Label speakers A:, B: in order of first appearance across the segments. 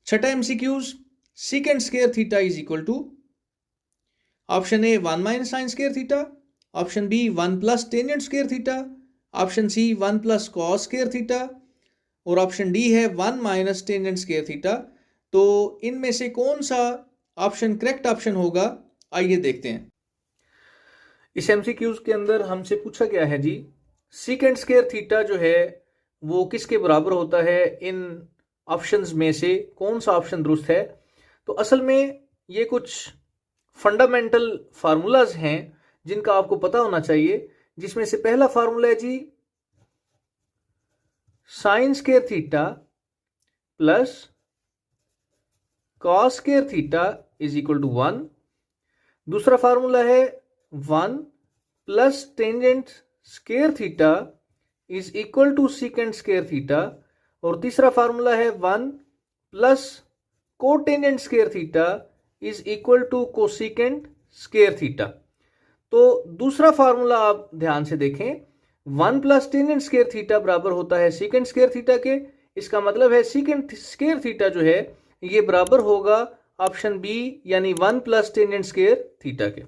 A: छठा MCQs, secant square theta is equal to option A 1 minus sine square theta, option B 1 plus tangent square theta, option C 1 plus cos square theta और option D है 1 minus tangent square theta. तो इनमें से कौन सा option correct option होगा, आइए देखते हैं। इस एमसीक्यूज के अंदर हमसे पूछा गया है जी, सीकेंट स्क्वायर थीटा जो है वो किसके बराबर होता है, इन ऑप्शंस में से कौन सा ऑप्शन दुरुस्त है। तो असल में ये कुछ फंडामेंटल फार्मूलाज हैं जिनका आपको पता होना चाहिए, जिसमें से पहला फार्मूला है जी sine square theta plus cos square theta is equal to 1। दूसरा फार्मूला है 1 plus tangent square theta is equal to secant square theta और तीसरा फार्मूला है 1 plus cotangent square theta is equal to cosecant square theta. तो दूसरा formula आप ध्यान से देखें, 1 प्लस टेंजेंट स्क्वायर थीटा बराबर होता है सीकेंट स्क्वायर थीटा के। इसका मतलब है सीकेंट स्क्वायर थीटा जो है ये बराबर होगा ऑप्शन बी यानी 1 प्लस टेंजेंट स्क्वायर थीटा के।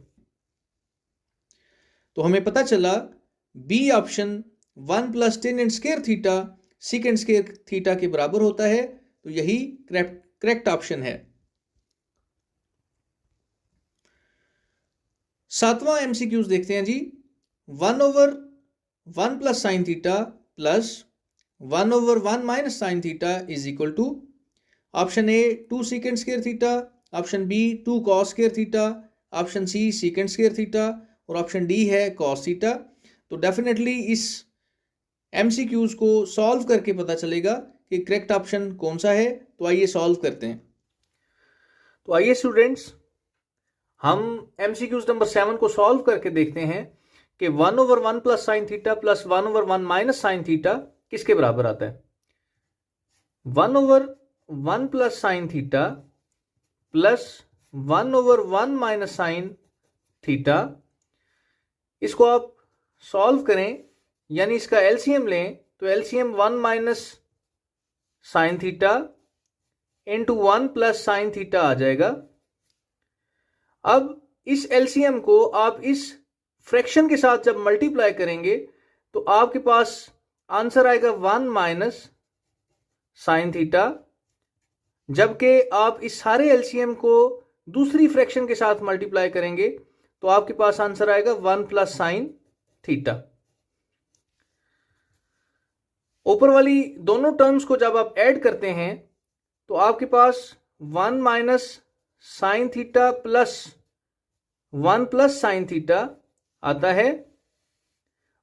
A: तो हमें पता चला B option 1 plus tangent square theta secant square theta के बराबर होता है, तो यही करेक्ट ऑप्शन है। सातवां एमसीक्यूज देखते हैं जी, 1 over 1 plus sine theta plus 1 over 1 minus sine theta is equal to option A 2 secant square theta, option B 2 cos square theta, option C secant square theta और ऑप्शन डी है cos theta. तो definitely इस MCQs को solve करके पता चलेगा कि correct option कौन सा है। तो आइए सॉल्व करते हैं। तो आइए स्टूडेंट्स, हम एमसीक्यूज नंबर 7 को सॉल्व करके देखते हैं कि 1 over 1 plus sine theta plus 1 over 1 minus sine theta किसके बराबर आता है। 1 over 1 plus sine theta plus 1 over 1 minus sine theta, इसको आप सॉल्व करें यानी इसका एलसीएम लें तो LCM 1 minus sine theta into 1 plus sine theta आ जाएगा। अब इस एलसीएम को आप इस फ्रैक्शन के साथ जब मल्टीप्लाई करेंगे तो आपके पास आंसर आएगा 1 माइनस साइन थीटा, जबकि आप इस सारे एलसीएम को दूसरी फ्रैक्शन के साथ मल्टीप्लाई करेंगे तो आपके पास आंसर आएगा 1 प्लस साइन थीटा। ऊपर वाली दोनों टर्म्स को जब आप ऐड करते हैं तो आपके पास 1 minus sine theta plus 1 plus sine theta आता है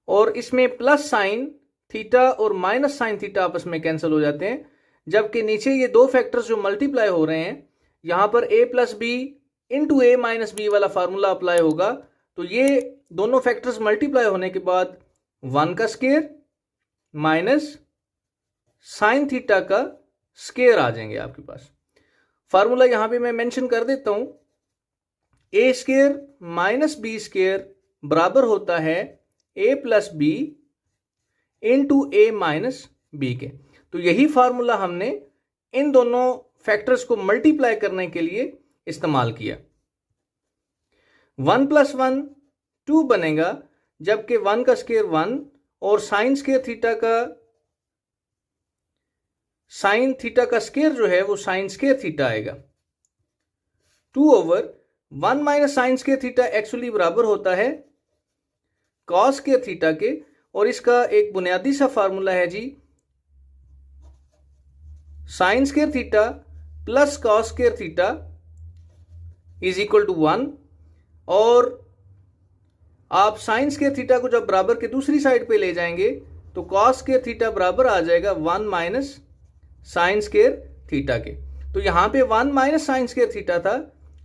A: और इसमें प्लस साइन थीटा और माइनस साइन थीटा आपस में कैंसिल हो जाते हैं, जबकि नीचे ये दो फैक्टर्स जो मल्टीप्लाई हो रहे हैं यहां पर a plus b into a minus b वाला फार्मूला अप्लाई होगा। तो ये दोनों फैक्टर्स मल्टीप्लाई होने के बाद 1 का स्क्वायर माइनस साइन थीटा का स्क्वायर आ जाएंगे आपके पास। फार्मूला यहां पे मैं मेंशन कर देता हूं, a square minus b square बराबर होता है a plus b into a minus b के। तो यही फार्मूला हमने इन दोनों फैक्टर्स को मल्टीप्लाई करने के लिए इस्तेमाल किया। 1 प्लस 1 2 बनेगा, जबकि 1 का स्क्वायर 1 और साइन स्क्वायर थीटा का साइन थीटा का स्क्वायर जो है वो साइन स्क्वायर थीटा आएगा। 2 over 1 minus sine square theta actually बराबर होता है कॉस स्क्वायर थीटा के, और इसका एक बुनियादी सा फार्मूला है जी sine square theta plus cos square theta is equal to 1। और आप साइन स्क्वायर थीटा को जब बराबर के दूसरी साइड पे ले जाएंगे तो कॉस स्क्वायर थीटा बराबर आ जाएगा 1 माइनस साइन स्क्वायर थीटा के। तो यहां पे 1 माइनस साइन स्क्वायर थीटा था,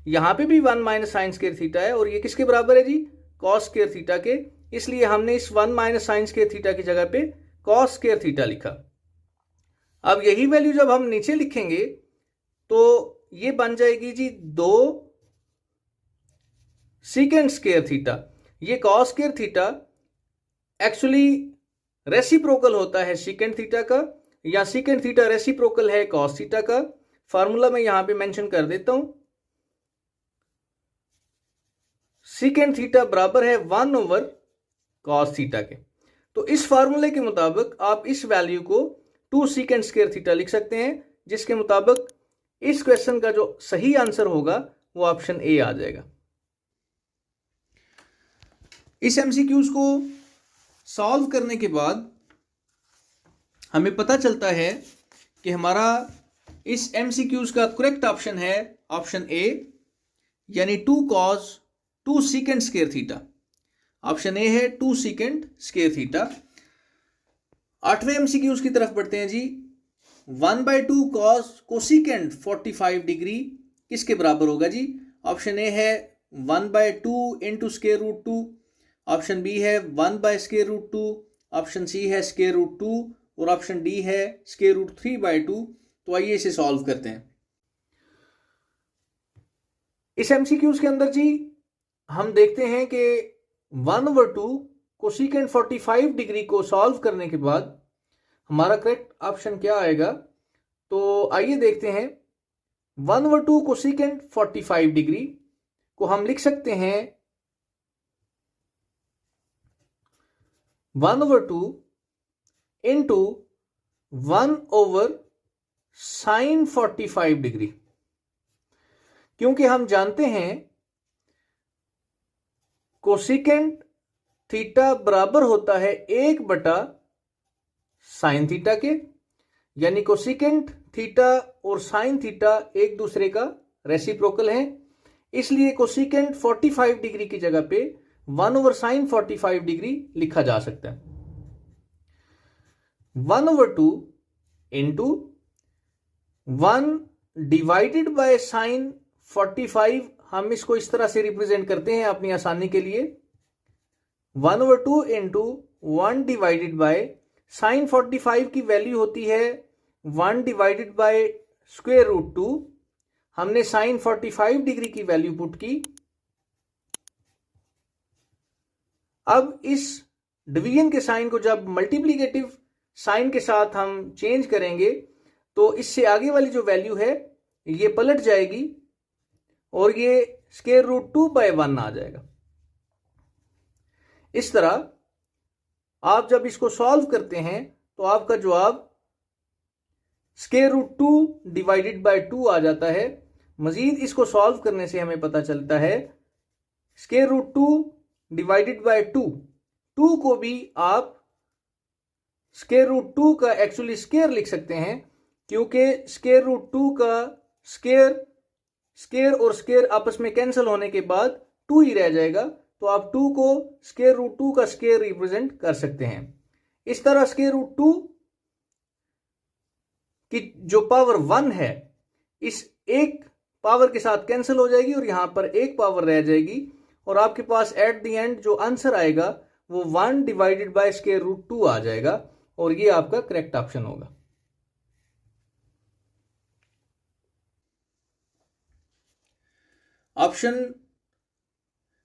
A: यहां पे भी 1 माइनस साइन स्क्वायर थीटा है, और ये किसके बराबर है जी, कॉस स्क्वायर थीटा के। इसलिए हमने इस 1 माइनस साइन स्क्वायर थीटा की जगह पे कॉस स्क्वायर थीटा लिखा। अब यही वैल्यू जब हम नीचे लिखेंगे तो ये बन जाएगी जी 2 सीकेंट स्क्वायर थीटा। ये cos square theta actually reciprocal होता है सीकेंट थीटा का, या सीकेंट थीटा रेसिप्रोकल है कॉस थीटा का। फार्मूला मैं यहां पे मेंशन कर देता हूं। सीकेंट थीटा बराबर है 1 ओवर कॉस थीटा के। तो इस फार्मूले के मुताबिक आप इस वैल्यू को 2 सीकेंट स्क्वायर थीटा लिख सकते हैं, जिसके मुताबिक इस क्वेश्चन का जो सही आंसर होगा वो ऑप्शन ए आ जाएगा। इस एमसीक्यूज को सॉल्व करने के बाद हमें पता चलता है कि हमारा इस एमसीक्यूज का करेक्ट ऑप्शन है ऑप्शन ए, यानी 2 cos 2 secant square theta. Option A है 2 सीकेंट स्क्वायर थीटा। 8वें एमसीक्यूज की तरफ बढ़ते हैं जी। 1/2 cos कोसिकेंट 45 डिग्री किसके बराबर होगा जी? ऑप्शन ए है 1/2 into square root 2, option B है 1/√2, ऑप्शन सी है स्क्वायर रूट 2 और ऑप्शन डी है स्क्वायर रूट 3/2। तो आइए इसे सॉल्व करते हैं। इस एमसीक्यूज के अंदर जी हम देखते हैं कि 1/2 कोसिकेंट 45 डिग्री को सॉल्व करने के बाद हमारा करेक्ट ऑप्शन क्या आएगा। तो आइए देखते हैं। 1/2 कोसिकेंट 45 डिग्री को हम लिख सकते हैं 1/2 इंटू 1/sin 45 डिग्री, क्योंकि हम जानते हैं कोसिकेंट थीटा बराबर होता है 1/sin थीटा के, यानी कोसिकेंट थीटा और साइन थीटा एक दूसरे का रेसिप्रोकल है। इसलिए कोसिकेंट 45 डिग्री की जगह पे 1/sin 45 डिग्री लिखा जा सकता है। 1/2 इंटू 1 डिवाइडेड बाय साइन 45, हम इसको इस तरह से रिप्रेजेंट करते हैं अपनी आसानी के लिए। 1/2 इंटू 1 डिवाइडेड बाय साइन 45 की वैल्यू होती है 1 डिवाइडेड बाय स्क्वायर रूट 2। हमने साइन 45 डिग्री की वैल्यू पुट की। अब इस डिवीजन के साइन को जब मल्टीप्लिकेटिव साइन के साथ हम चेंज करेंगे तो इससे आगे वाली जो वैल्यू है ये पलट जाएगी और ये स्क्वायर रूट 2/1 आ जाएगा। इस तरह आप जब इसको सॉल्व करते हैं तो आपका जवाब स्क्वायर रूट 2 डिवाइडेड बाय 2 आ जाता है। मजीद इसको सॉल्व करने से हमें पता चलता है स्क्वायर रूट 2 डिवाइडेड बाय 2 को भी आप स्क्वायर रूट 2 का एक्चुअली स्क्वायर लिख सकते हैं, क्योंकि स्क्वायर रूट 2 का स्क्वायर और स्क्वायर आपस में कैंसिल होने के बाद 2 ही रह जाएगा। तो आप 2 को स्क्वायर रूट 2 का स्क्वायर रिप्रेजेंट कर सकते हैं। इस तरह स्क्वायर रूट 2 की जो पावर 1 है इस एक पावर के साथ कैंसिल हो जाएगी और यहां पर एक पावर रह जाएगी और आपके पास एट द एंड जो आंसर आएगा वो 1 डिवाइडेड बाय स्क्वायर रूट 2 आ जाएगा और ये आपका करेक्ट ऑप्शन होगा। ऑप्शन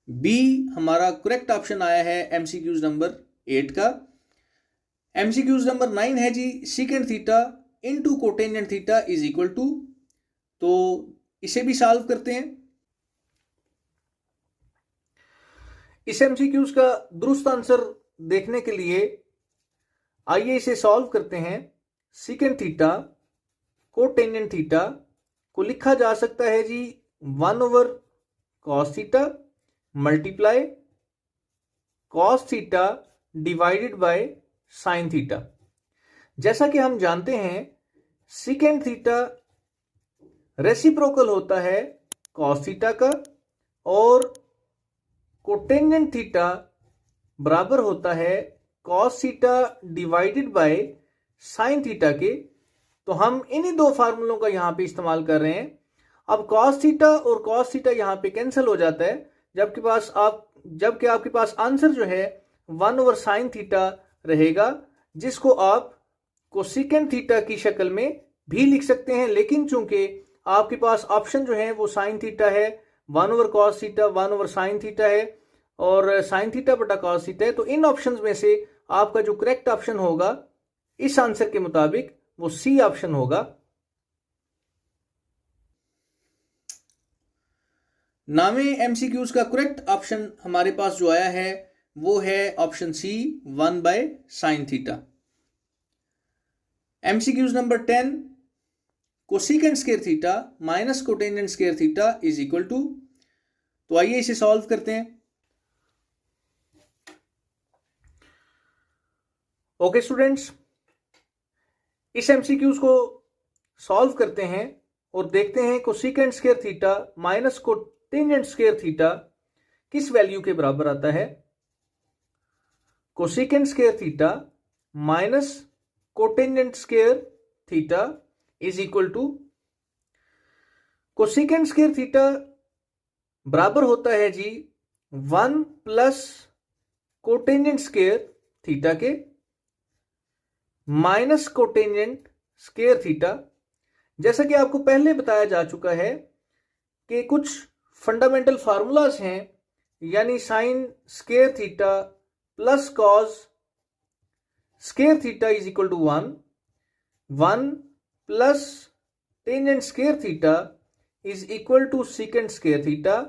A: बी हमारा करेक्ट ऑप्शन आया है एमसीक्यूज नंबर 8 का। एमसीक्यूज नंबर 9 है जी secant theta into cotangent theta is equal to. तो इसे भी सॉल्व करते हैं। इस एमसीक्यूज का दुरुस्त आंसर देखने के लिए आइए इसे सॉल्व करते हैं। सीकेंट थीटा कोटेंजेंट थीटा को लिखा जा सकता है जी 1/cos theta multiply cos theta divided by sine theta. जैसा कि हम जानते हैं सीकेंट थीटा रेसिप्रोकल होता है cos थीटा का और कोटेंजेंट थीटा बराबर होता है cos theta divided by sine theta के। तो हम इन्हीं दो फार्मूलों का यहां पे इस्तेमाल कर रहे हैं। अब cos थीटा और cos थीटा यहां पे कैंसिल हो जाता है, जबकि आपके पास आंसर जो है 1/sin थीटा रहेगा, जिसको आप कोसिकेंट थीटा की शक्ल में भी लिख सकते हैं। लेकिन चूंकि आपके पास ऑप्शन जो है वो साइन थीटा है, 1/cos थीटा 1/sin थीटा है और साइन थीटा बटा cos थीटा है, तो इन ऑप्शंस में से आपका जो करेक्ट ऑप्शन होगा इस आंसर के मुताबिक वो सी ऑप्शन होगा। नामे एमसीक्यूज का करेक्ट ऑप्शन हमारे पास जो आया है वो है ऑप्शन सी 1/sin थीटा। MCQs number 10, cosecant square theta minus cotangent square theta is equal to. तो आइए इसे सॉल्व करते हैं। ओके स्टूडेंट्स, इस एमसीक्यूज को सॉल्व करते हैं और देखते हैं cosecant square theta minus cotangent square theta किस वैल्यू के बराबर आता है। Cosecant square theta minus cotangent square theta is equal to, cosecant square theta बराबर होता है जी 1 प्लस कोटेंजेंट स्क्वायर थीटा के माइनस कोटेंजेंट स्क्वायर थीटा। जैसा कि आपको पहले बताया जा चुका है कि कुछ फंडामेंटल फार्मूलाज हैं, यानी sine square theta plus cos square theta is equal to 1, 1 plus tangent square theta is equal to secant square theta.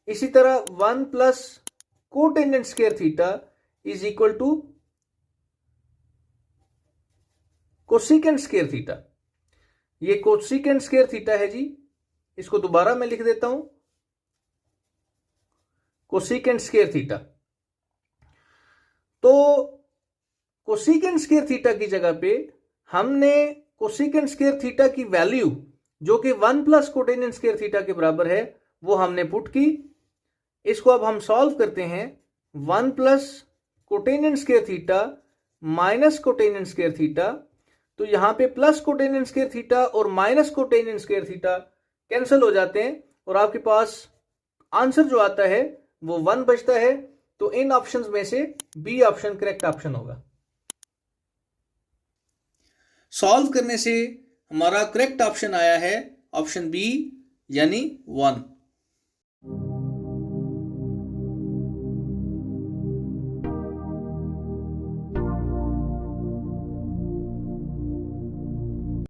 A: इसी तरह 1 plus cotangent square theta is equal to cosecant square theta. ये cosecant square theta है जी, इसको दोबारा मैं लिख देता हूं, कोसेकेंट स्क्वायर थीटा। तो कोसेकेंट स्क्वायर थीटा की जगह पे हमने कोसेकेंट स्क्वायर थीटा की वैल्यू जो कि 1 प्लस कोटेंजेंट स्क्वायर थीटा के बराबर है वो हमने पुट की। इसको अब हम सॉल्व करते हैं। 1 plus cotangent square theta minus cotangent square theta, तो यहां पे प्लस कोटेंजेंट स्क्वायर थीटा और minus cotangent square theta cancel हो जाते हैं और आपके पास आंसर जो आता है वो 1 बचता है। तो इन ऑप्शंस में से बी ऑप्शन करेक्ट ऑप्शन होगा। सॉल्व करने से हमारा करेक्ट ऑप्शन आया है ऑप्शन बी यानी 1।